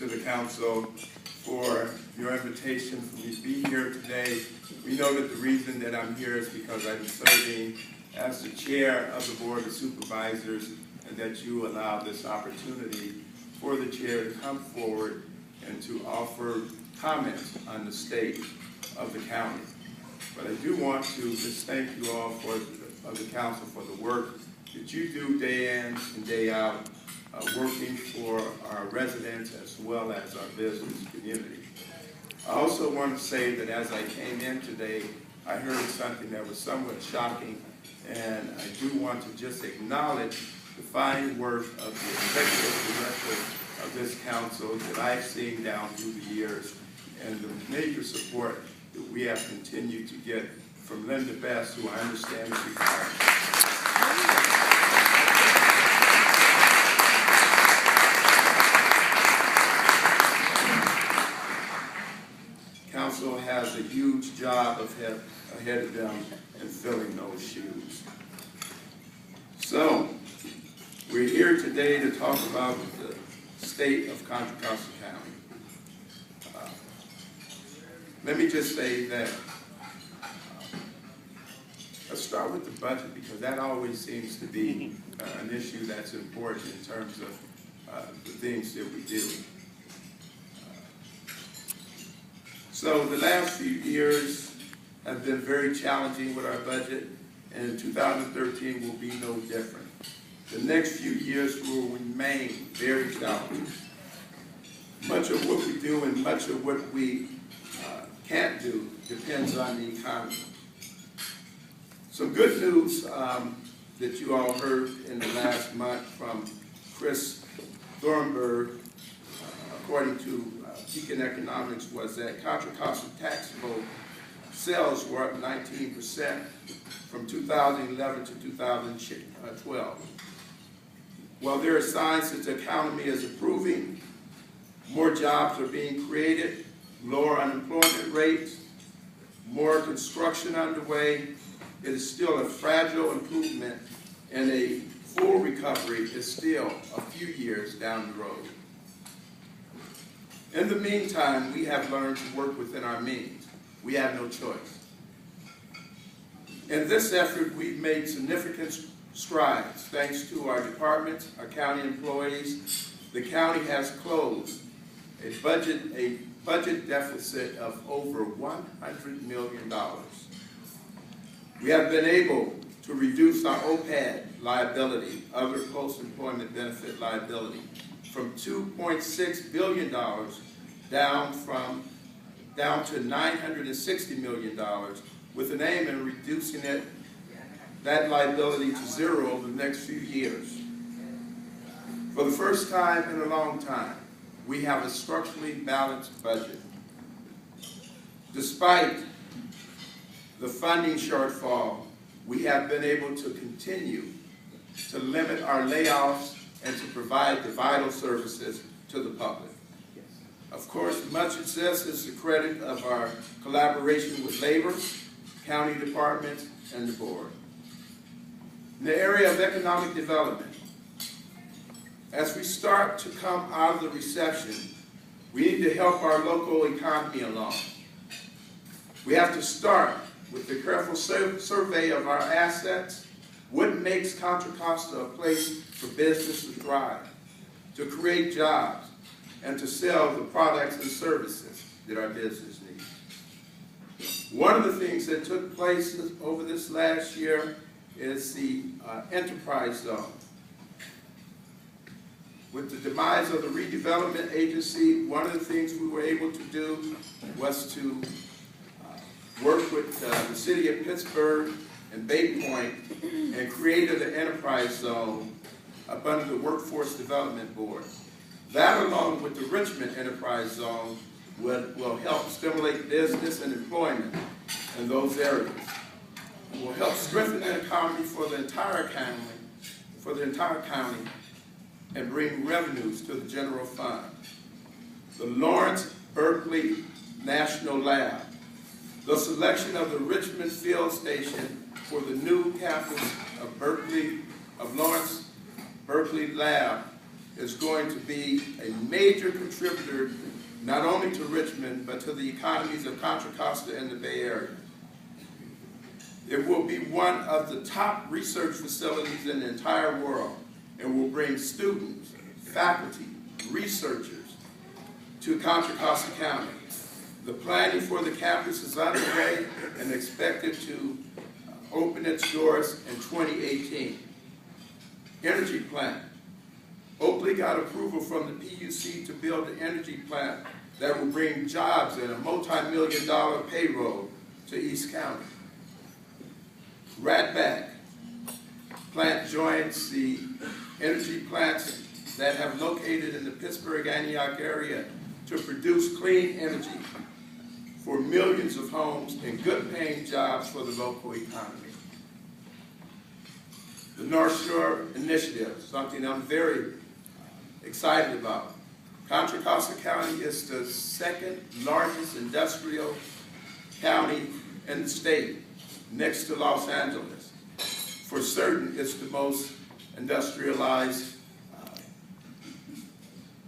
to the council for your invitation for me to be here today. We know that the reason that I'm here is because I'm serving as the chair of the Board of Supervisors, and that you allow this opportunity for the chair to come forward and to offer comments on the state of the county. But I do want to just thank you all of the council for the work that you do day in and day out, working for our residents as well as our business community. I also want to say that as I came in today, I heard something that was somewhat shocking, and I do want to just acknowledge the fine work of the executive director of this council that I've seen down through the years, and the major support that we have continued to get from Linda Best, who I understand is retired. Council has a huge job ahead of them in filling those shoes. So, we're here today to talk about the state of Contra Costa County. Let me just say that, let's start with the budget, because that always seems to be an issue that's important in terms of the things that we do. So the last few years have been very challenging with our budget, and 2013 will be no different. The next few years will remain very challenging. Much of what we do and much of what we can't do depends on the economy. Some good news that you all heard in the last month from Chris Thornburg, according to Beacon Economics, was that Contra Costa taxable sales were up 19% from 2011 to 2012. While there are signs that the economy is improving, more jobs are being created, lower unemployment rates, more construction underway, it is still a fragile improvement, and a full recovery is still a few years down the road. In the meantime, we have learned to work within our means. We have no choice. In this effort, we've made significant strides. Thanks to our departments, our county employees, the county has closed a budget deficit of over $100 million. We have been able to reduce our OPEB liability, other post-employment benefit liability, from $2.6 billion down to $960 million, with an aim in reducing that liability to zero over the next few years. For the first time in a long time, we have a structurally balanced budget. Despite the funding shortfall, we have been able to continue to limit our layoffs and to provide the vital services to the public. Of course, much of this is the credit of our collaboration with labor, county departments, and the board. In the area of economic development, as we start to come out of the recession, we need to help our local economy along. We have to start with the careful survey of our assets, what makes Contra Costa a place for business to thrive, to create jobs, and to sell the products and services that our business needs. One of the things that took place over this last year is the enterprise zone. With the demise of the redevelopment agency, one of the things we were able to do was to work with the city of Pittsburgh and Bay Point and created an enterprise zone up under the Workforce Development Board. That, along with the Richmond Enterprise Zone, will help stimulate business and employment in those areas. It will help strengthen the economy for the entire county, and bring revenues to the general fund. The Lawrence Berkeley National Lab, the selection of the Richmond Field Station for the new campus of Lawrence Berkeley Lab is going to be a major contributor not only to Richmond, but to the economies of Contra Costa and the Bay Area. It will be one of the top research facilities in the entire world and will bring students, faculty, researchers to Contra Costa County. The planning for the campus is underway and expected to open its doors in 2018. Energy plant. Oakley got approval from the PUC to build an energy plant that will bring jobs and a multi-million-dollar payroll to East County. Ratback plant joins the energy plants that have located in the Pittsburgh-Antioch area to produce clean energy for millions of homes and good-paying jobs for the local economy. The North Shore Initiative, something I'm very excited about. Contra Costa County is the second largest industrial county in the state, next to Los Angeles. For certain, it's the most industrialized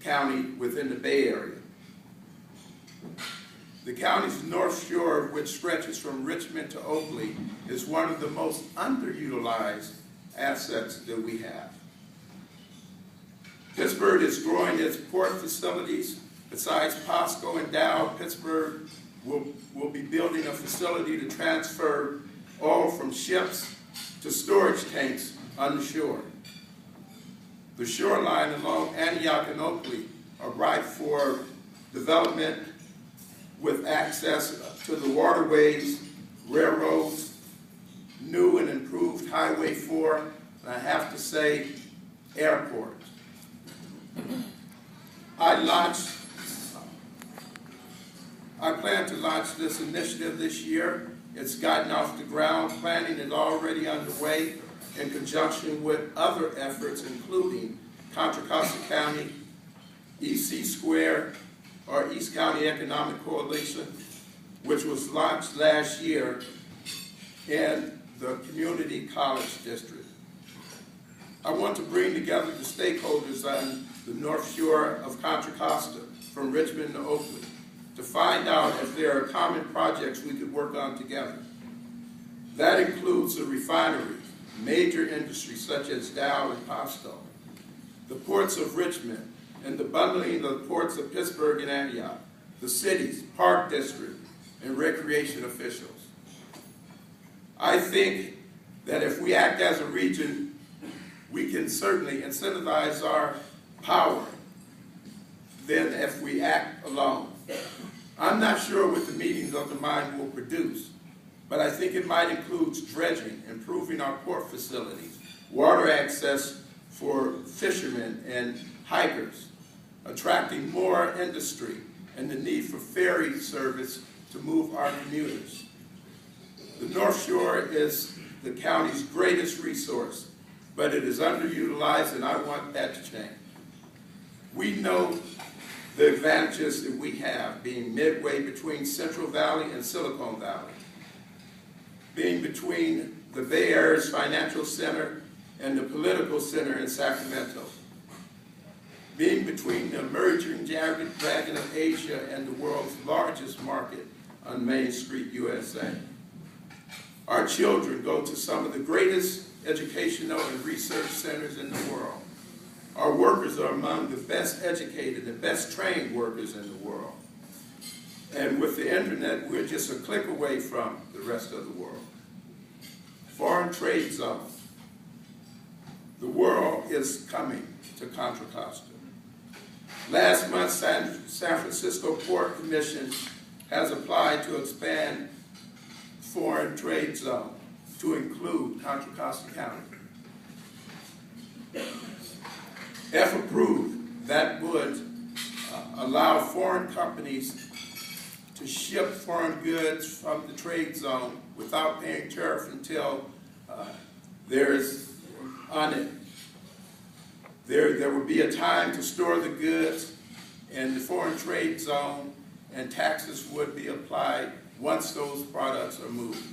county within the Bay Area. The county's North Shore, which stretches from Richmond to Oakley, is one of the most underutilized assets that we have. Pittsburgh is growing its port facilities. Besides POSCO and Dow, Pittsburgh will be building a facility to transfer oil from ships to storage tanks on the shore. The shoreline along Antioch and Oakley are ripe for development with access to the waterways, railroads, new and improved Highway 4, and I have to say, airport. I plan to launch this initiative this year. It's gotten off the ground. Planning is already underway in conjunction with other efforts, including Contra Costa County, EC Square, or East County Economic Coalition, which was launched last year in the Community College District. I want to bring together the stakeholders on the North Shore of Contra Costa, from Richmond to Oakley, to find out if there are common projects we could work on together. That includes the refineries, major industries such as Dow and POSCO, the ports of Richmond, and the bundling of the ports of Pittsburgh and Antioch, the cities, park district, and recreation officials. I think that if we act as a region, we can certainly incentivize our power than if we act alone. I'm not sure what the meetings of the mind will produce, but I think it might include dredging, improving our port facilities, water access for fishermen and hikers, attracting more industry, and the need for ferry service to move our commuters. The North Shore is the county's greatest resource, but it is underutilized, and I want that to change. We know the advantages that we have, being midway between Central Valley and Silicon Valley, being between the Bay Area's financial center and the political center in Sacramento, being between the emerging dragon of Asia and the world's largest market on Main Street, USA. Our children go to some of the greatest educational and research centers in the world. Our workers are among the best educated and best trained workers in the world. And with the internet, we're just a click away from the rest of the world. Foreign trade zone. The world is coming to Contra Costa. Last month, San Francisco Port Commission has applied to expand foreign trade zone to include Contra Costa County. If approved, that would allow foreign companies to ship foreign goods from the trade zone without paying tariff until there is on it. There will be a time to store the goods in the foreign trade zone, and taxes would be applied once those products are moved.